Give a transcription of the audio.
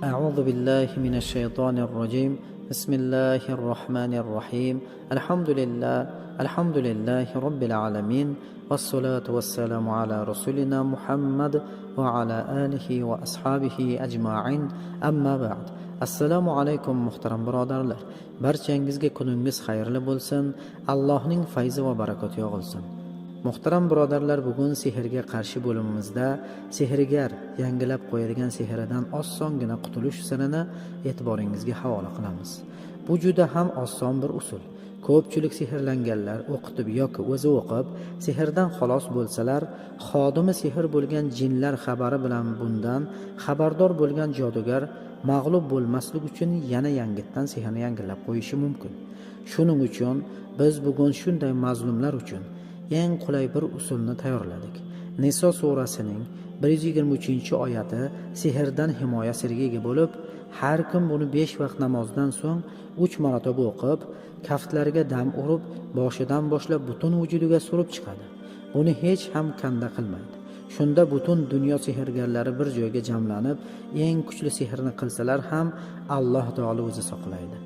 أعوذ بالله من الشيطان الرجيم. بسم الله الرحمن الرحيم. الحمد لله رب العالمين، والصلاة والسلام على رسولنا محمد وعلى آله وأصحابه أجمعين. أما بعد. Assalomu alaykum muhtaram birodarlar. Barchangizga kuningiz xayrli bo'lsin. Allohning fayzi va barakoti yog'ilsin. Muhtaram birodarlar, bugun sehrga qarshi bo'limimizda sehrgar yangilab qo'yadigan sehridan osongina qutulish sirini e'tiboringizga havola qilamiz. Bu juda ham oson bir usul. Ko'pchilik sehrlanganlar o'qitib yoki o'zi o'qib sehrdan xalos bo'lsalar, xodimi sehr bo'lgan jinlar xabari bilan bundan xabardor bo'lgan jodugar mag'lub bo'lmaslik uchun yana yangitdan sehrni yangilab qo'yishi mumkin. Shuning uchun biz bugun shunday mazlumlar uchun eng qulay bir usulni tayyorladik. Niso surasining 123-oyati sehrdan himoya siriga ega bo'lib, har kim buni 5 vaqt namozdan so'ng 3 marotaba o'qib, kaftlariga dam urib, boshidan boshlab butun vujudiga surib chiqadi. Buni hech ham kanda qilmaydi. Shunda butun dunyo sehrgarlari bir joyga jamlanib, eng kuchli sehrni qilsalar ham Alloh taolo o'zi saqlaydi.